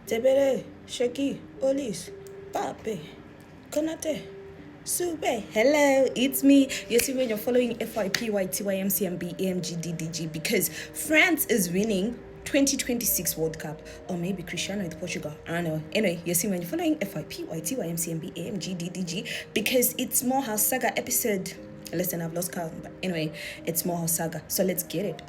Tebere, Sheki, Olis, Pape, Konate, Sube. Hello, it's me. You see when you're following FYPYTYMCMB because France is winning 2026 World Cup, or maybe Cristiano with Portugal. I don't know. Anyway, you see when you're following FYPYTYMCMB because it's more how Saga episode. Listen, I've lost count, but anyway, it's more how Saga. So let's get it.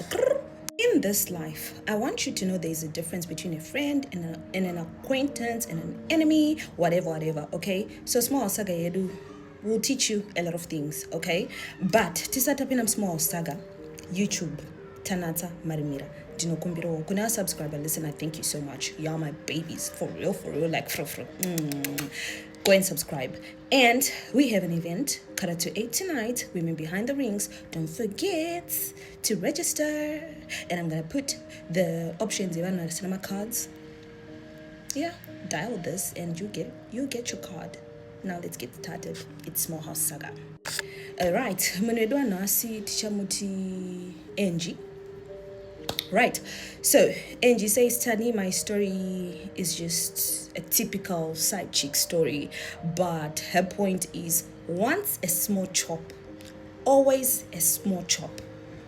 In this life, I want you to know there's a difference between a friend and an acquaintance and an enemy, whatever, okay? So small saga yedu will teach you a lot of things, okay? But tisatapina small saga, YouTube, Tanata Marimira. Dino kumbiro kuna subscriber. Listen, I thank you so much. Y'all my babies, for real, like fro. Go and subscribe. And we have an event, Karate 8 tonight, Women Behind the Rings. Don't forget to register. And I'm going to put the options in the cinema cards. Yeah, dial this and you get your card. Now let's get started. It's Small House Saga. Alright, Munedwa Nasi Tichamuti Angie. Right, so Angie says, Tani, my story is just a typical side chick story, but her point is once a small chop, always a small chop.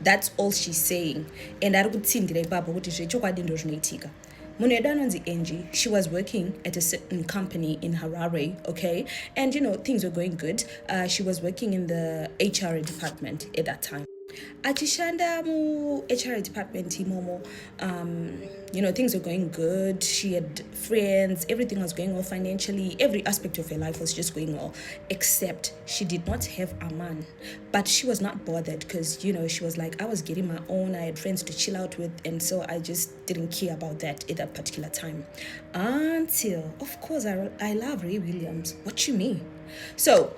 That's all she's saying. And I would think that Baba would say, Angie, she was working at a certain company in Harare, okay? And, things were going good. She was working in the HR department at that time. Atishanda mu HR department momo, things were going good. She had friends, everything was going well financially, every aspect of her life was just going well, except she did not have a man. But she was not bothered because, she was like, I was getting my own, I had friends to chill out with, and so I just didn't care about that at that particular time. Until, of course, I love Ray Williams. What you mean? So,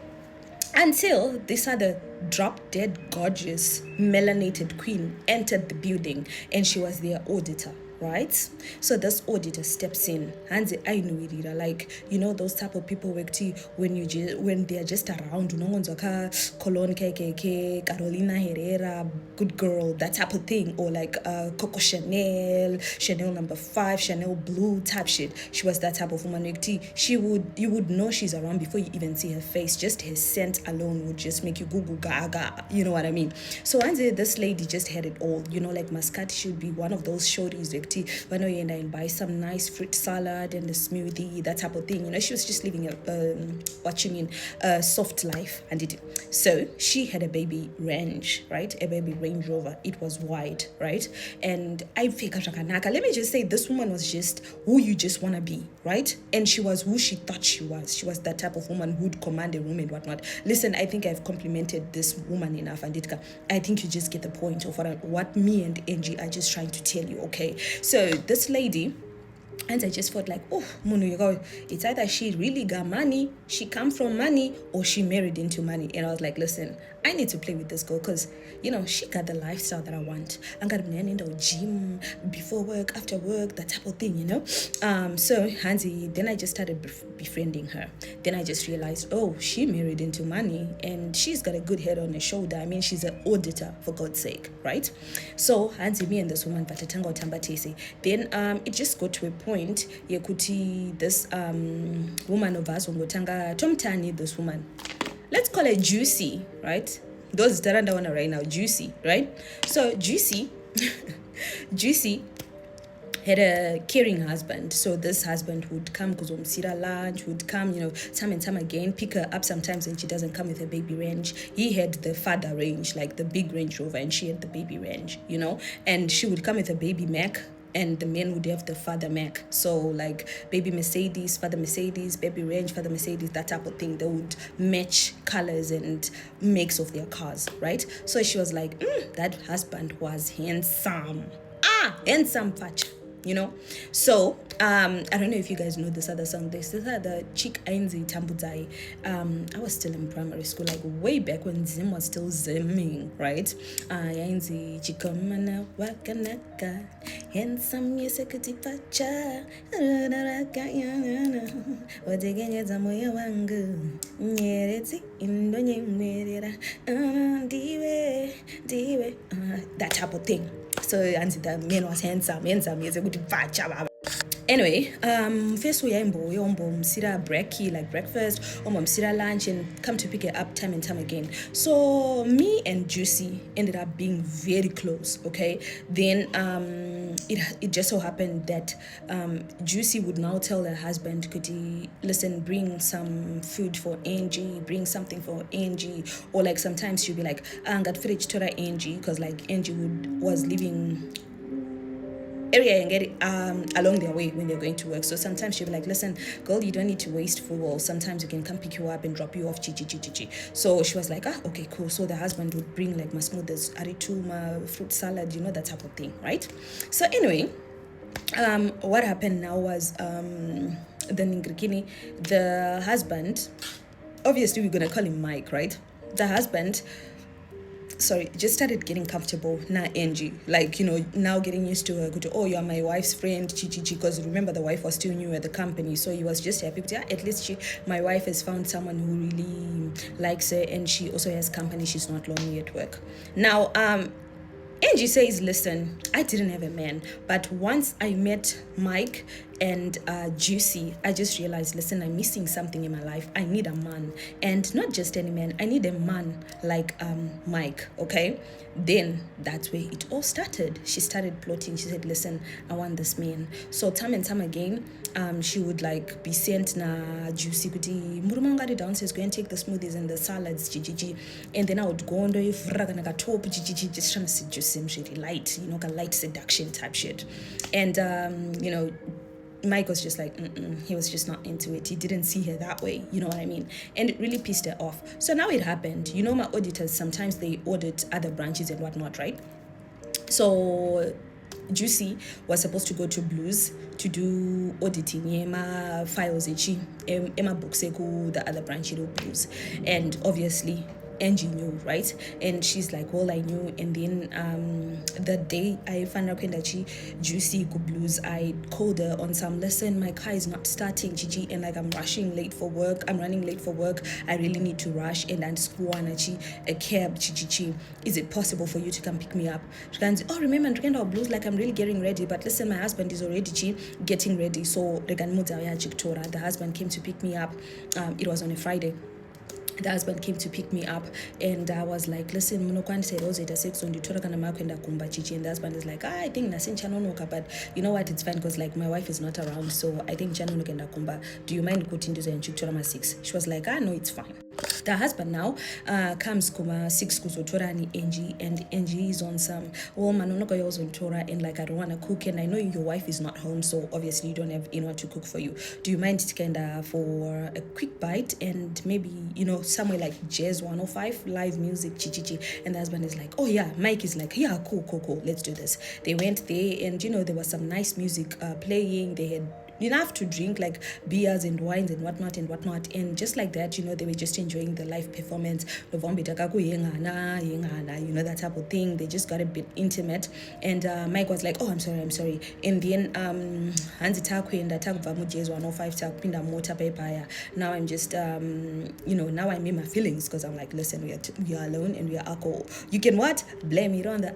until this other drop-dead gorgeous melanated queen entered the building and she was their auditor, right? So this auditor steps in. Hanzi ainuirira, like, those type of people when they're just around, Colon KKK, Carolina Herrera, good girl, that type of thing, or like Coco Chanel number 5, Chanel blue type shit. She was that type of woman. You would know she's around before you even see her face. Just her scent alone would just make you goo gaga. You know what I mean? So this lady just had it all. Like Muscat should be one of those shorties when you and buy some nice fruit salad and a smoothie, that type of thing. She was just living a soft life, and so she had a baby Range, right? A baby Range Rover. It was wide, right? And I figured, let me just say, this woman was just who you just want to be, right? And she was who she thought she was. She was that type of woman who'd command a room and whatnot. Listen, I think I've complimented this woman enough, and I think you just get the point of what me and Angie are just trying to tell you, okay? So this lady, and I just felt like, it's either she really got money, she come from money, or she married into money. And I was like, listen, I need to play with this girl because, she got the lifestyle that I want. I'm going to be in the gym, before work, after work, that type of thing, So, Hansi, then I just started befriending her. Then I just realized, she married into money and she's got a good head on her shoulder. I mean, she's an auditor, for God's sake, right? So, Hansi, me and this woman, then it just got to a point, this woman of us, Tomtani, this woman, let's call her Juicy, right? Those that are down right now, Juicy, right? So Juicy had a caring husband. So this husband would come because lunch, would come, time and time again, pick her up sometimes when she doesn't come with her baby Range. He had the father Range, like the big Range Rover, and she had the baby Range, and she would come with a baby Mac, and the men would have the father Mac. So like baby Mercedes, father Mercedes, baby Range, father Mercedes, that type of thing. They would match colors and makes of their cars, right? So she was like, that husband was handsome. Handsome patch. So I don't know if you guys know this other song. This other chick Ainzi Tambuzai. I was still in primary school, like way back when Zim was still zimming, right? Ainzi chikomana wakanaka handsome yesekati pacha otegenyeza moyo wangu nyerezi indonye mwerera diwe that type of thing. So and the man was handsome. Anyway, first we msira brekkie, like breakfast, msira lunch, and come to pick it up time and time again. So me and Juicy ended up being very close, okay? Then it just so happened that Juicy would now tell her husband, could he, listen, bring some food for Angie, bring something for Angie, or like sometimes she'd be like, got fridge to Angie, because like Angie was living area and get it along their way when they're going to work. So sometimes she'll be like, listen, girl, you don't need to waste fuel. Sometimes you can come pick you up and drop you off. So she was like, okay, cool. So the husband would bring like my smoothies, arituma, fruit salad, that type of thing, right? So anyway, what happened now was the husband, obviously we're gonna call him Mike, right? The husband just started getting comfortable now, Angie, like, now getting used to her, oh, you're my wife's friend, because remember the wife was still new at the company, so he was just happy, at least my wife has found someone who really likes her, and she also has company, she's not lonely at work. Now Angie says, listen, I didn't have a man, but once I met Mike and Juicy, I just realized, listen, I'm missing something in my life. I need a man, and not just any man. I need a man like Mike, okay? Then that's where it all started. She started plotting. She said, listen, I want this man. So time and time again, she would like be sent na Juicy kuti murumangari downstairs, go and take the smoothies and the salads, and then I would go on the top, just trying to seduce him, really light, like a light seduction type shit. And Mike was just like, he was just not into it. He didn't see her that way, you know what I mean? And it really pissed her off. So now it happened. My auditors, sometimes they audit other branches and whatnot, right? So Juicy was supposed to go to Blues to do auditing, my files, my books, the other branch, Blues. And obviously, Angie knew, right? And she's like, well, I knew. And then the day I found out that Juicy go Blues, I called her on some, listen, my car is not starting, and like I'm running late for work, I really need to rush, and I'm a cab, is it possible for you to come pick me up? She goes, oh, remember, Blues, like I'm really getting ready, but listen, my husband is already getting ready, so the husband came to pick me up. It was on a Friday. The husband came to pick me up, and I was like, listen, and the husband is like, I think but you know what, it's fine, because like my wife is not around, so I think do you mind going to the 6? She was like, no, it's fine. The husband now comes kuma 6 kuzotora ni Angie, and Angie is on some, well, manonoko yozo tora, and like I don't want to cook, and I know your wife is not home, so obviously you don't have anyone to cook for you. Do you mind for a quick bite, and maybe somewhere like Jazz 105 live music, and the husband is like, oh yeah. Mike is like, yeah, cool, let's do this. They went there, and there was some nice music playing. They had enough to drink, like beers and wines and whatnot, and just like that, they were just enjoying the live performance, that type of thing. They just got a bit intimate, and Mike was like, oh, I'm sorry, and then hanzi takwenda takubva mujazz 105 takupinda mota paipaya. Now I'm just now I'm in my feelings, because I'm like, listen, we are alone and we are alcohol. You can what? Blame it on the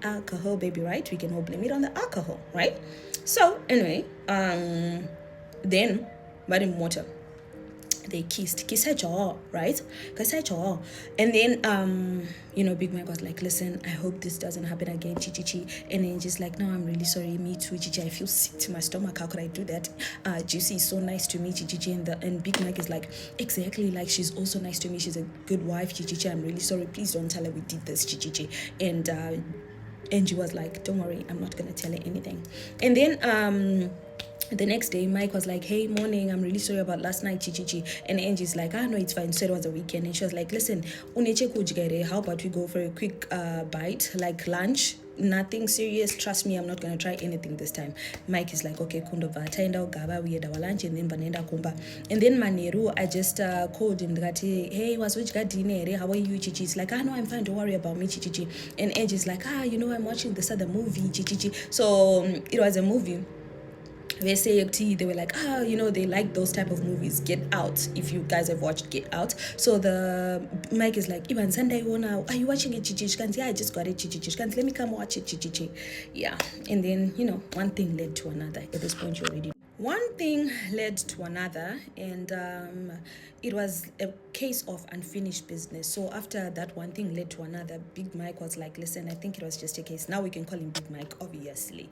alcohol, baby, right? We can all blame it on the alcohol, right? So anyway, then Madam Water, they kissed her jaw, right? And then Big Mike was like, listen, I hope this doesn't happen again, and then just like, no, I'm really sorry, me too, I feel sick to my stomach, how could I do that? Juicy is so nice to me, and Big Mike is like, exactly, like she's also nice to me, she's a good wife, I'm really sorry, please don't tell her we did this, and Angie was like, don't worry, I'm not going to tell her anything. And then the next day, Mike was like, hey, morning, I'm really sorry about last night, and Angie's like, no, it's fine, so it was a weekend. And she was like, listen, how about we go for a quick bite, like lunch? Nothing serious, trust me, I'm not gonna try anything this time. Mike is like, okay, kundova taenda gaba, we had our lunch, and then banenda kumba. And then Maneru, I just called him, hey, was which dinner? How are you, Chichi? It's like, no, I'm fine, don't worry about me, Chichi. And Angie's like, I'm watching this other movie, Chichi. So it was a movie they say they were like, they like those type of movies. Get Out, if you guys have watched Get Out. So the Mike is like, Ivan Sunday, are you watching it? Chichi? Yeah, I just got it. Chichi. Let me come watch it. Chichi. Yeah. And then one thing led to another. At this point, you already one thing led to another, and it was a case of unfinished business. So after that one thing led to another, Big Mike was like, listen, I think it was just a case. Now we can call him Big Mike, obviously.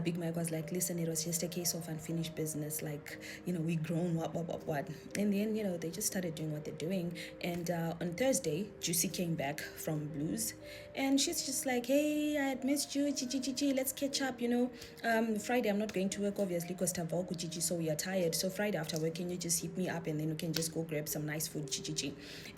Big Mike was like, listen, it was just a case of unfinished business. Like, we grown, what. In the end, they just started doing what they're doing. And on Thursday, Juicy came back from Blues, and she's just like, hey, I had missed you, let's catch up, Friday I'm not going to work, obviously, because so we are tired. So Friday after work, can you just hit me up, and then we can just go grab some nice food,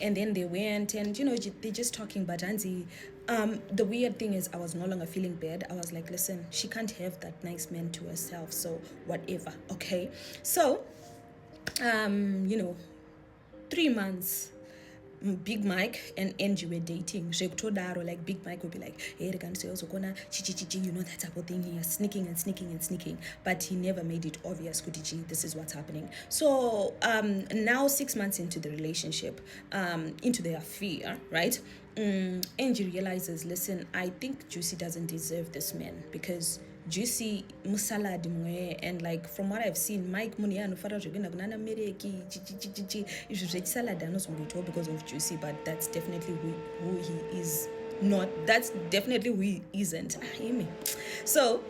And then they went, and they're just talking. But Anzi, the weird thing is, I was no longer feeling bad. I was like, listen, she can't have that nice man to herself, so whatever, okay? So 3 months, Big Mike and Angie were dating. Like Big Mike would be like, hey, chichi, that type of thing. He is sneaking and sneaking and sneaking. But he never made it obvious, Kutichi, this is what's happening. So now 6 months into the relationship, into the affair, right? Angie realizes, listen, I think Juicy doesn't deserve this man, because Juicy musalad mwe, and like from what I've seen, Mike Muniano fara jogena kunana mereki chichi salad anosongoito because of Juicy, but that's definitely who he is not. That's definitely who he isn't. So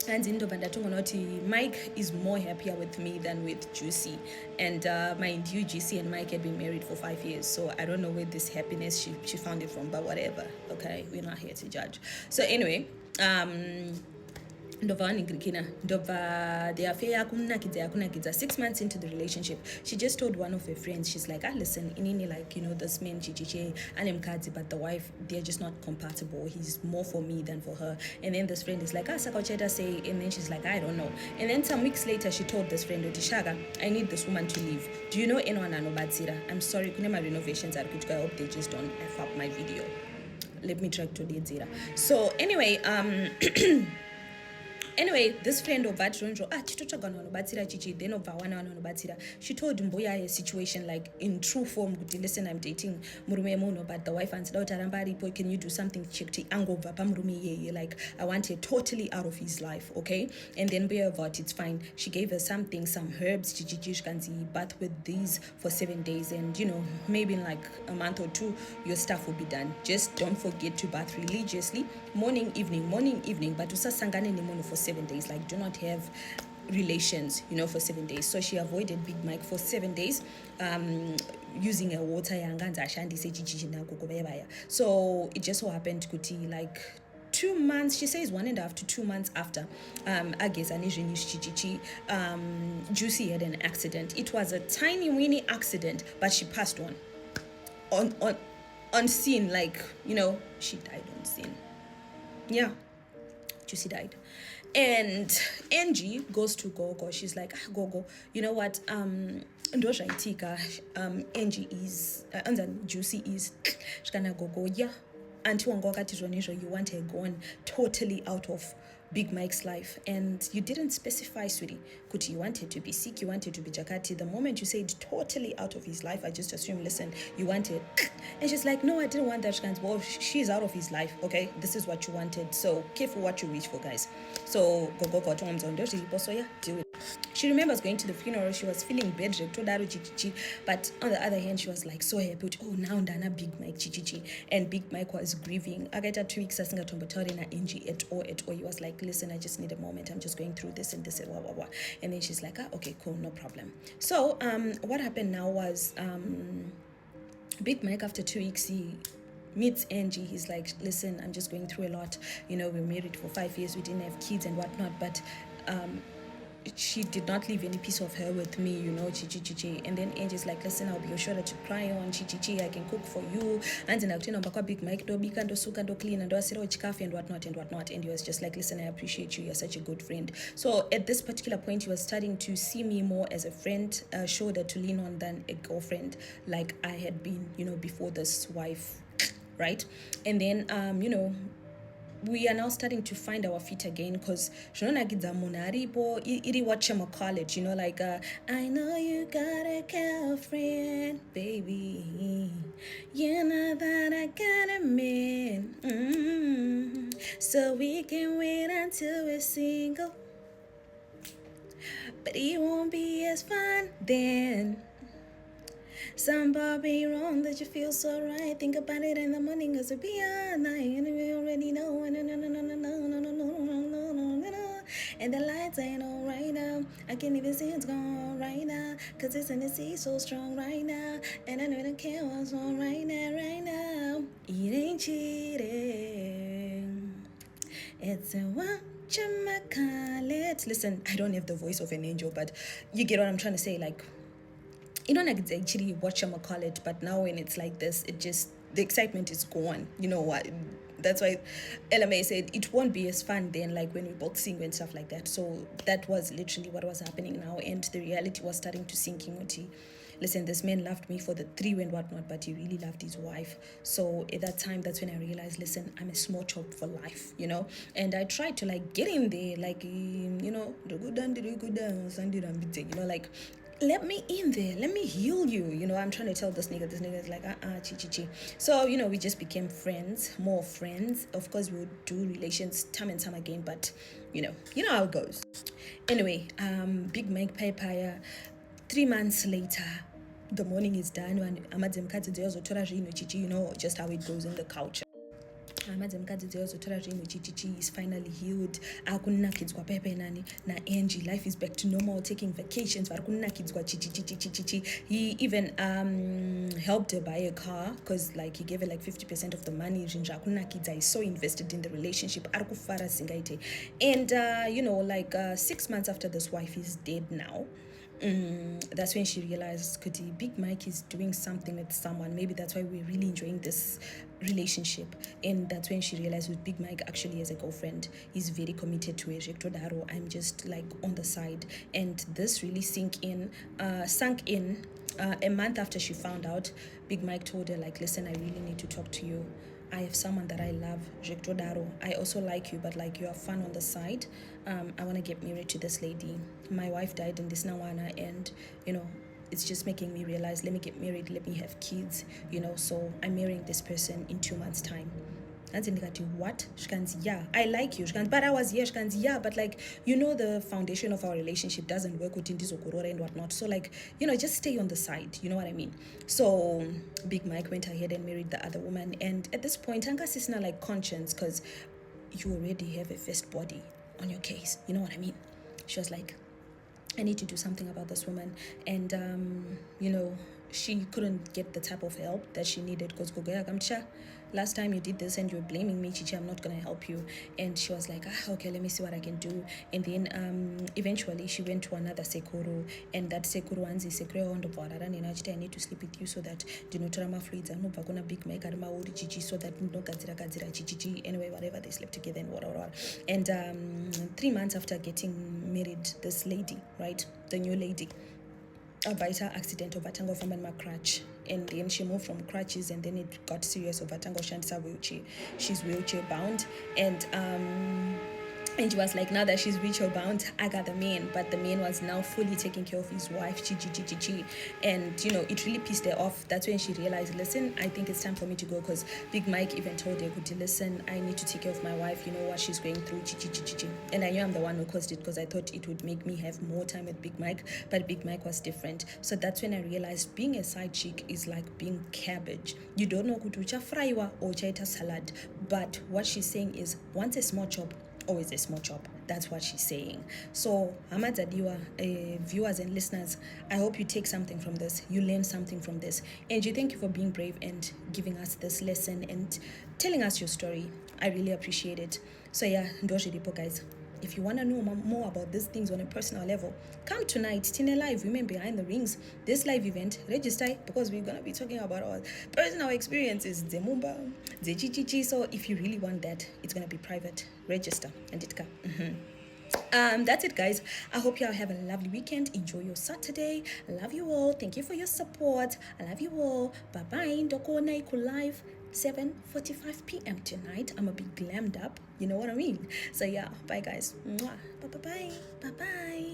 and in Noti, Mike is more happier with me than with Juicy. And mind you, Juicy and Mike had been married for 5 years. So I don't know where this happiness she found it from, but whatever. Okay, we're not here to judge. So anyway, the affair yakunakidza 6 months into the relationship, she just told one of her friends, she's like, listen, inini, like, this man chichiche anemkadzi, but the wife, they're just not compatible. He's more for me than for her. And then this friend is like, sakocheta say, and then she's like, I don't know. And then some weeks later, she told this friend, Saga, I need this woman to leave. Do you know anyone anobatsira? I'm sorry, kunema renovations are kuchka. I hope they just don't F up my video. Let me track to the zira. So anyway, Anyway, this friend of Vatronjo, chichi, then of Vawana, she told Mboya a situation like in true form, listen, I'm dating Murume Mono, but the wife answered, can you do something chikti ango vapamrumi, like I want it totally out of his life, okay? And then Boya Vat, it's fine. She gave her some herbs, chichi, bath with these for 7 days, and maybe in like a month or two, your stuff will be done. Just don't forget to bath religiously, morning, evening, but to sangane nemono for 7 days. Like, do not have relations, for 7 days. So she avoided Big Mike for 7 days, using a water yanganza shandi se. So it just so happened kuti like 2 months, she says 1.5 to 2 months after, I guess Juicy had an accident. It was a tiny weeny accident, but she passed on scene, like, she died on scene. Yeah, Juicy died. And Angie goes to Gogo. She's like, Gogo, you know what? Angie is, Juicy is, Gogo, yeah. Until you want her gone totally out of Big Mike's life, and you didn't specify, sweetie. Kuti, you wanted to be sick, you wanted to be Jakati. The moment you said totally out of his life, I just assumed, listen, you wanted. And she's like, no, I didn't want that. Well, she's out of his life, okay? This is what you wanted. So careful what you reach for, guys. So go so yeah, deal with it. She remembers going to the funeral. She was feeling bad, but on the other hand, she was like so happy. Oh, now Dana Big Mike chichichi, and Big Mike was grieving. I got 2 weeks. I think I Angie at all. He was like, listen, I just need a moment. I'm just going through this and this and blah. And then she's like, okay, cool, no problem. So what happened now was Big Mike, after 2 weeks, he meets Angie. He's like, listen, I'm just going through a lot. We're married for 5 years. We didn't have kids and whatnot, but she did not leave any piece of her with me, chichi. And then Angie's like, listen, I'll be your shoulder to cry on, chichi. I can cook for you. And then I'll Big Mike, do big and do suka do clean and do asiro chikafi and whatnot. And he was just like, listen, I appreciate you. You're such a good friend. So at this particular point, he was starting to see me more as a friend, shoulder to lean on than a girlfriend, like I had been, before this wife, right? And then, we are now starting to find our feet again, because iri wachema college, like I know you got a girlfriend, baby, you know that I got a man, so we can wait until we're single, but it won't be as fun then. Somebody wrong that you feel so right. Think about it in the morning, cause it'll be all night. And we already know. And the lights ain't on right now. I can't even see it's gone right now. Cause it's in the sea so strong right now. And I know the care what's on right now, right now. It ain't cheating. It's a whatchamacallit. Listen, I don't have the voice of an angel, but you get what I'm trying to say. Like, like it's actually whatchamacallit, but now when it's like this, it just, the excitement is gone. You know what? That's why LMA said it won't be as fun then, like when we both sing and stuff like that. So that was literally what was happening now, and the reality was starting to sink in. Listen, this man loved me for the 3 and whatnot, but he really loved his wife. So at that time, that's when I realized, listen, I'm a small chop for life, and I tried to like get in there, like, the good down, like, let me in there, let me heal you, I'm trying to tell this nigga is like, chi. So, we just became friends, more friends. Of course, we would do relations time and time again, but, you know how it goes. Anyway, Big Mike Paypaya, 3 months later, the morning is done, and just how it goes in the culture. Is finally healed. Akunakidzwa pepe nani na Angie. Life is back to normal, taking vacations. He even helped her buy a car, because like he gave her like 50% of the money. He's so invested in the relationship. And 6 months after this wife is dead now, that's when she realized Big Mike is doing something with someone. Maybe that's why we're really enjoying this relationship. And that's when she realized with Big Mike actually as a girlfriend, he's very committed to her. I'm just like on the side. And this really sunk in a month after she found out. Big Mike told her, like, listen, I really need to talk to you. I have someone that I love, I also like you, but like you have fun on the side. I want to get married to this lady. My wife died in this Nawana, and it's just making me realize, let me get married, let me have kids, so I'm marrying this person in 2 months' time. And then what? Yeah, I like you. But I was here. Yeah, but like, the foundation of our relationship doesn't work with this Okorora and whatnot. So like, just stay on the side. You know what I mean? So Big Mike went ahead and married the other woman. And at this point, Anga Sisna like conscience, because you already have a first body on your case. You know what I mean? She was like, I need to do something about this woman. And, she couldn't get the type of help that she needed, because last time you did this and you were blaming me, Chichi, I'm not going to help you. And she was like, okay, let me see what I can do. And then eventually she went to another sekuru, and that sekuru wanzi sekuru on the border, and I need to sleep with you so that trauma fluids are not going to Big Mike and Maori Chichi, so that no gadzira Chichi, anyway, whatever, they slept together and whatever. And 3 months after getting married, this lady, right, the new lady, a vital accident of Atango from my crutch, and then she moved from crutches, and then it got serious of Atango Shantsa wheelchair. She's wheelchair bound, and she was like, now that she's wheelchair bound, I got the man. But the man was now fully taking care of his wife, Chi. And it really pissed her off. That's when she realized, listen, I think it's time for me to go, because Big Mike even told her, listen, I need to take care of my wife, what she's going through, Chi. And I knew I'm the one who caused it, because I thought it would make me have more time with Big Mike, but Big Mike was different. So that's when I realized being a side chick is like being cabbage. You don't know kutucha fraiwa or chaita salad. But what she's saying is, once a small chop, always a small chop. That's what she's saying. So Amadzadiwa, viewers and listeners, I hope you take something from this, you learn something from this. Angie, thank you for being brave and giving us this lesson and telling us your story. I really appreciate it. So yeah, Ndoshiripo guys, if you want to know more about these things on a personal level, come tonight, Tine Live, Women Behind the Rings. This live event, register, because we're going to be talking about our personal experiences, the Mumba, the Chichichi. So if you really want that, it's going to be private. Register, and it can. That's it, guys. I hope y'all have a lovely weekend. Enjoy your Saturday. I love you all. Thank you for your support. I love you all. Bye bye. Ndoko Naiku live 7:45 p.m. tonight. I'm gonna be glammed up. You know what I mean? So yeah, bye guys. Mwah. Bye bye bye. Bye bye.